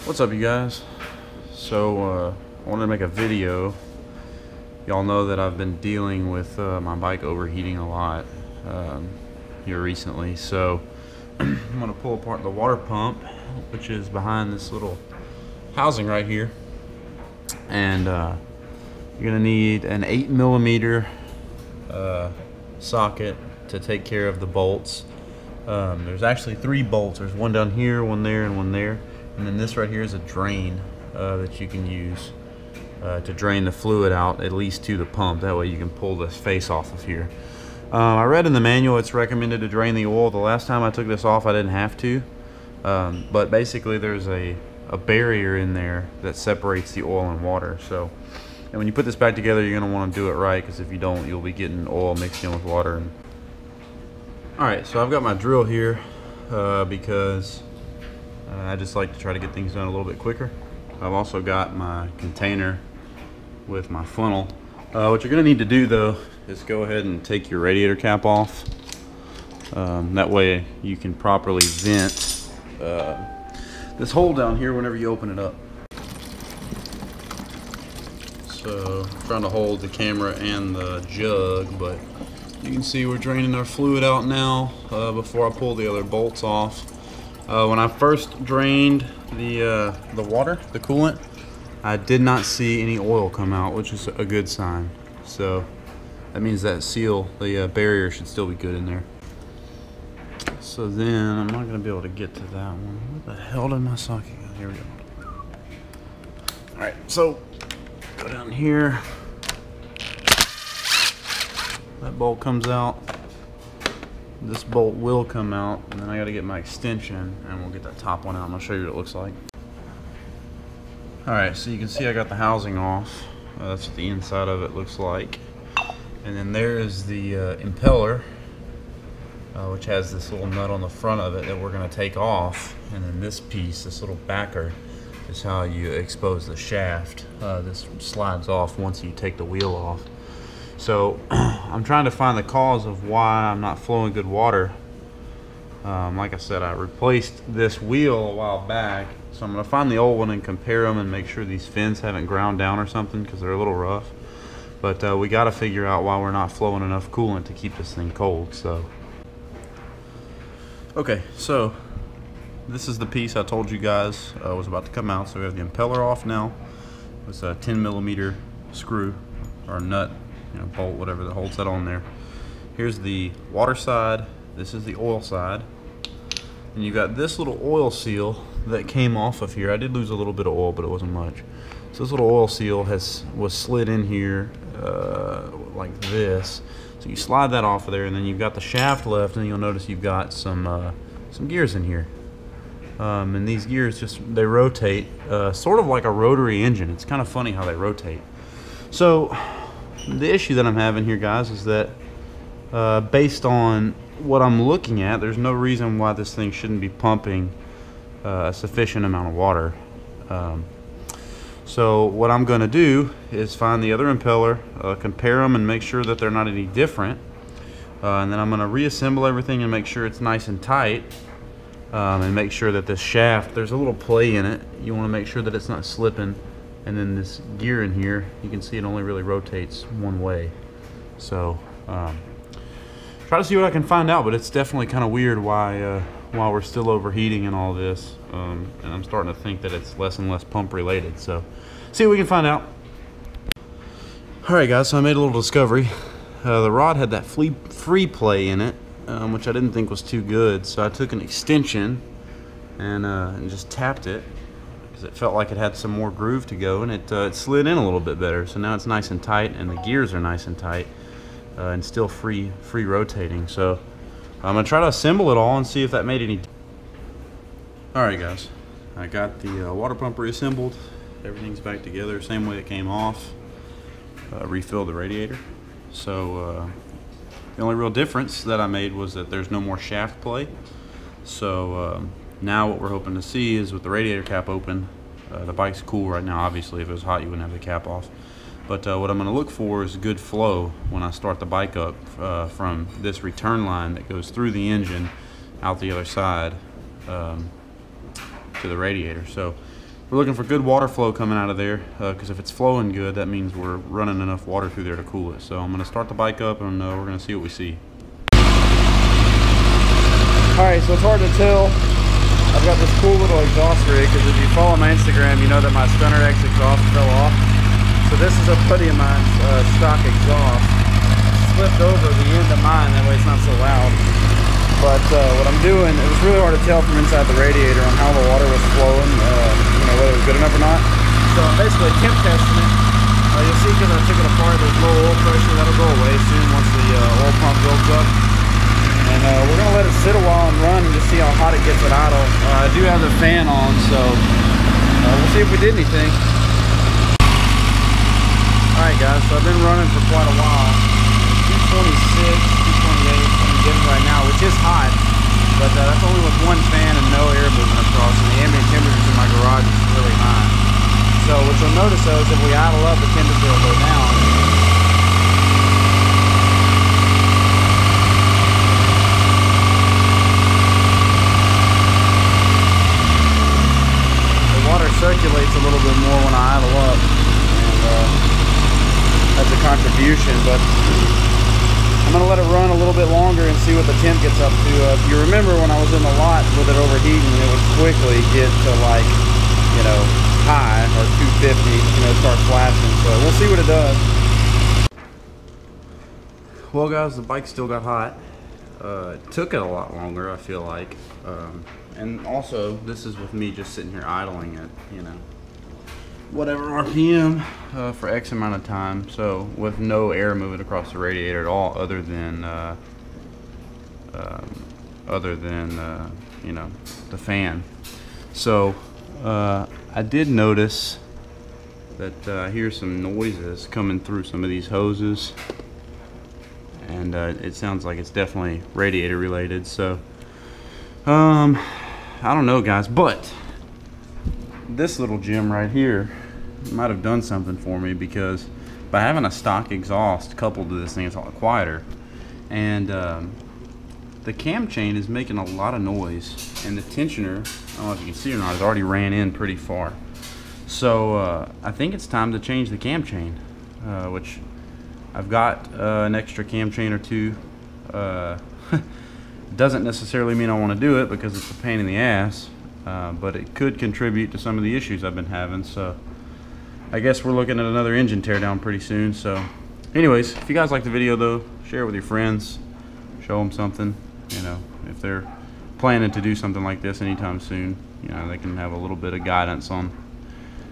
What's up, you guys? So I wanted to make a video. Y'all know that I've been dealing with my bike overheating a lot here recently, so I'm going to pull apart the water pump, which is behind this little housing right here, and you're going to need an 8mm socket to take care of the bolts. There's actually 3 bolts. There's one down here, one there, and one there. And then this right here is a drain that you can use to drain the fluid out, at least to the pump. That way you can pull this face off of here. I read in the manual it's recommended to drain the oil. The last time I took this off I didn't have to. But basically there's a barrier in there that separates the oil and water. So, and when you put this back together, you're going to want to do it right, because if you don't, you'll be getting oil mixed in with water. Alright, so I've got my drill here because I just like to try to get things done a little bit quicker. I've also got my container with my funnel. What you're going to need to do though is go ahead and take your radiator cap off. That way you can properly vent this hole down here whenever you open it up. So I'm trying to hold the camera and the jug, but you can see we're draining our fluid out now before I pull the other bolts off. When I first drained the water, the coolant, I did not see any oil come out, which is a good sign. So that means that seal, the barrier, should still be good in there. So then I'm not going to be able to get to that one. Where the hell did my socket go? Here we go. Alright, so go down here. That bolt comes out. This bolt will come out, and then I got to get my extension, and we'll get that top one out. I'm going to show you what it looks like. Alright, so you can see I got the housing off. That's what the inside of it looks like. And then there is the impeller, which has this little nut on the front of it that we're going to take off. And then this piece, this little backer, is how you expose the shaft. This slides off once you take the wheel off. So I'm trying to find the cause of why I'm not flowing good water. Like I said, I replaced this wheel a while back, so I'm going to find the old one and compare them and make sure these fins haven't ground down or something, because they're a little rough. But we got to figure out why we're not flowing enough coolant to keep this thing cold. So okay, so this is the piece I told you guys was about to come out. So we have the impeller off now. It's a 10mm screw or nut, bolt, whatever that holds that on there. Here's the water side, this is the oil side, and you've got this little oil seal that came off of here. I did lose a little bit of oil, but it wasn't much. So this little oil seal was slid in here like this. So you slide that off of there, and then you've got the shaft left, and you'll notice you've got some gears in here. And these gears they rotate, sort of like a rotary engine. It's kind of funny how they rotate. So the issue that I'm having here, guys, is that based on what I'm looking at, there's no reason why this thing shouldn't be pumping a sufficient amount of water. So what I'm going to do is find the other impeller, compare them, and make sure that they're not any different. And then I'm going to reassemble everything and make sure it's nice and tight. And make sure that this shaft, there's a little play in it. You want to make sure that it's not slipping. And then this gear in here, you can see it only really rotates one way. So try to see what I can find out, but it's definitely kind of weird why we're still overheating and all this. And I'm starting to think that it's less and less pump related. So see what we can find out. Alright guys, so I made a little discovery. The rod had that free play in it, which I didn't think was too good. So I took an extension and just tapped it, because it felt like it had some more groove to go, and it slid in a little bit better. So now it's nice and tight, and the gears are nice and tight, and still free rotating. So I'm gonna try to assemble it all and see if that made any. Alright guys, I got the water pump reassembled. Everything's back together, same way it came off. Refilled the radiator. So the only real difference that I made was that there's no more shaft play. So now what we're hoping to see is, with the radiator cap open, the bike's cool right now. Obviously if it was hot you wouldn't have the cap off. But what I'm going to look for is good flow when I start the bike up from this return line that goes through the engine out the other side to the radiator. So we're looking for good water flow coming out of there, because if it's flowing good, that means we're running enough water through there to cool it. So I'm going to start the bike up, and we're going to see what we see. Alright, so it's hard to tell. I've got this cool little exhaust rig, because if you follow my Instagram, you know that my Stunner X exhaust fell off. So this is a buddy of mine's stock exhaust. Slipped over the end of mine, that way it's not so loud. But what I'm doing, it was really hard to tell from inside the radiator on how the water was flowing, whether it was good enough or not. So I'm basically temp testing it. You'll see because I took it apart, there's low oil pressure. That'll go away soon once the oil pump builds up. And we're going to let it sit a while and run and just see how hot it gets at idle. I do have the fan on, so we'll see if we did anything. Alright guys, so I've been running for quite a while. 226, 228 I'm getting right now, which is hot. But that's only with one fan and no air moving across. And the ambient temperatures in my garage is really high. So what you'll notice though is if we idle up, the temperature will go down. Circulates a little bit more when I idle up, and that's a contribution, but I'm going to let it run a little bit longer and see what the temp gets up to. If you remember when I was in the lot with it overheating, it would quickly get to like, high, or 250, start flashing, so we'll see what it does. Well guys, the bike still got hot. It took it a lot longer, I feel like. And also, this is with me just sitting here idling at, whatever RPM for X amount of time. So with no air moving across the radiator at all, other than the fan. So I did notice that I hear some noises coming through some of these hoses, and it sounds like it's definitely radiator related. So I don't know guys, but this little gem right here might have done something for me, because by having a stock exhaust coupled to this thing, it's a lot quieter, and the cam chain is making a lot of noise, and the tensioner, I don't know if you can see or not, has already ran in pretty far. So I think it's time to change the cam chain, which I've got an extra cam chain or two. Doesn't necessarily mean I want to do it because it's a pain in the ass, but it could contribute to some of the issues I've been having. So I guess we're looking at another engine teardown pretty soon. So anyways, if you guys like the video though, share it with your friends, show them something. If they're planning to do something like this anytime soon, they can have a little bit of guidance on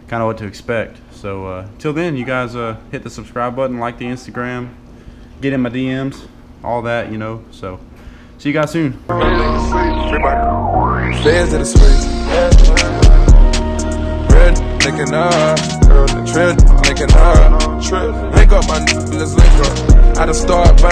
kind of what to expect. So till then, you guys hit the subscribe button, like the Instagram, get in my DMs, all that, so see you guys soon. Stairs to the streets. Red, licking up. Trip, licking up. Make up my let's link up. I done start by